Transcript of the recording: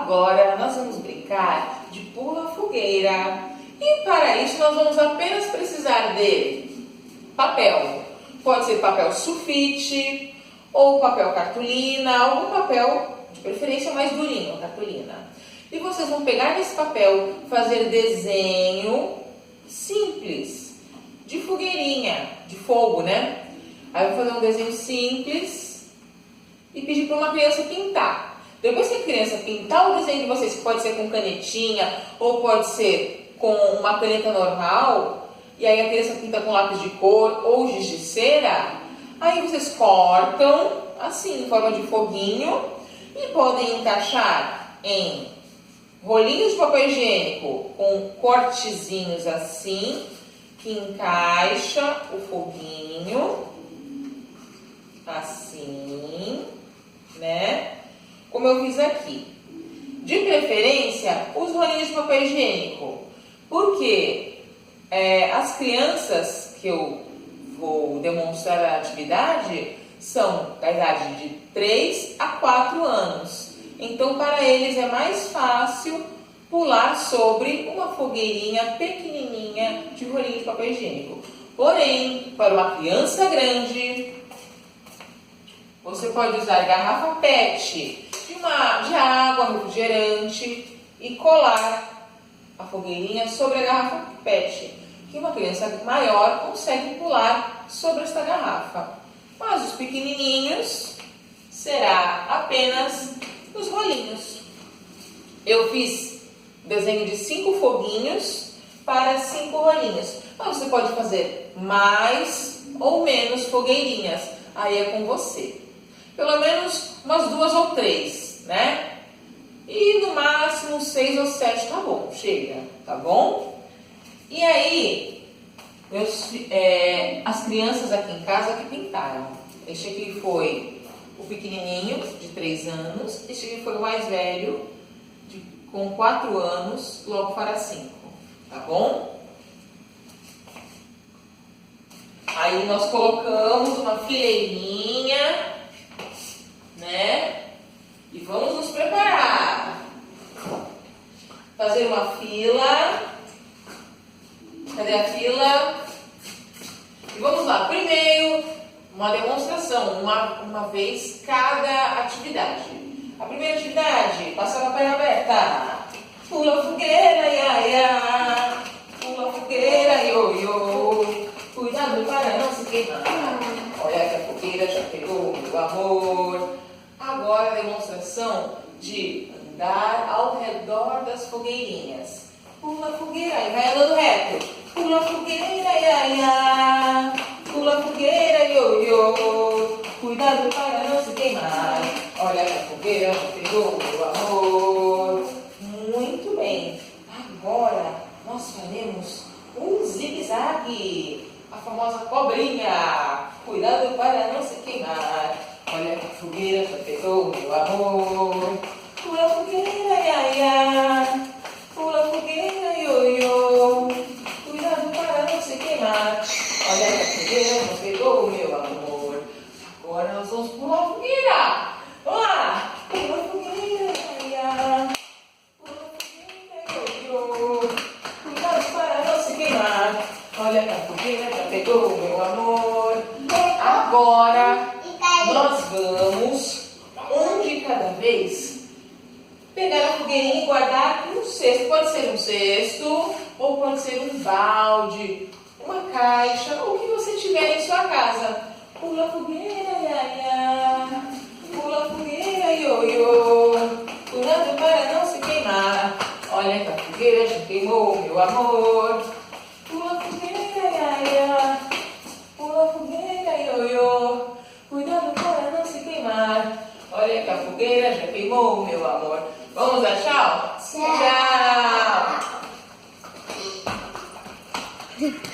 Agora nós vamos brincar de pula-fogueira. E para isso nós vamos apenas precisar de papel. Pode ser papel sulfite ou papel cartolina, algum papel de preferência mais durinho, cartolina. E vocês vão pegar nesse papel, fazer desenho simples de fogueirinha, de fogo, né? Aí eu vou fazer um desenho simples e pedir para uma criança pintar. Depois que a criança pintar o desenho de vocês, que pode ser com canetinha ou pode ser com uma caneta normal, e aí a criança pinta com lápis de cor ou giz de cera, aí vocês cortam assim, em forma de foguinho, e podem encaixar em rolinhos de papel higiênico com cortezinhos assim, que encaixa o foguinho, assim, né? Como eu fiz aqui. De preferência, os rolinhos de papel higiênico, porque as crianças que eu vou demonstrar a atividade são da idade de 3 a 4 anos. Então, para eles é mais fácil pular sobre uma fogueirinha pequenininha de rolinho de papel higiênico. Porém, para uma criança grande, você pode usar garrafa PET de água, refrigerante e colar a fogueirinha sobre a garrafa PET, que uma criança maior consegue pular sobre esta garrafa. Mas os pequenininhos será apenas os rolinhos. Eu fiz desenho de 5 foguinhos para 5 rolinhos. Mas você pode fazer mais ou menos fogueirinhas. Aí é com você. Pelo menos umas 2 ou 3, né? E no máximo 6 ou 7, tá bom, chega, tá bom? E aí, as crianças aqui em casa que pintaram. Este aqui foi o pequenininho, de 3 anos. Este aqui foi o mais velho, com 4 anos, logo para 5, tá bom? Aí nós colocamos uma fileirinha, né? E vamos nos preparar. Fazer uma fila. Cadê a fila? E vamos lá. Primeiro, uma demonstração, uma vez cada atividade. A primeira atividade, passar a perna aberta. Pula fogueira, ia, ia. Pula fogueira, io, io. Cuidado para não se queimar. Olha que a fogueira já pegou, meu amor. Agora a demonstração de andar ao redor das fogueirinhas. Pula fogueira, e vai andando reto. Pula fogueira, ia, ia. Pula fogueira, io, io. Cuidado para não se queimar. Olha que a fogueira já pegou, meu amor. Muito bem. Agora nós faremos um zigue-zague. A famosa cobrinha. Cuidado para não se queimar. Olha que a fogueira já pegou, meu amor. Pula fogueira, ia, ia. Pula fogueira, io, io. Cuidado para não se queimar. Olha que a fogueira já pegou, meu amor. Agora nós vamos pular a fogueira. Vamos lá. Pula fogueira, ia, ia. Pula fogueira, io, io. Cuidado para não se queimar. Olha que a fogueira já pegou, meu amor. Agora nós vamos, um de cada vez, pegar a fogueirinha e guardar no cesto. Pode ser um cesto, ou pode ser um balde, uma caixa, ou o que você tiver em sua casa. Pula fogueira, ia, ia. Pula fogueira, io, io. Cuidado para não se queimar. Olha que a fogueira já queimou, meu amor. Pula fogueira, ia, ia. Pula fogueira, io, io. Cuidado para não se queimar. Olha que a fogueira já queimou, meu amor. Vamos dar tchau? Tchau. Tchau.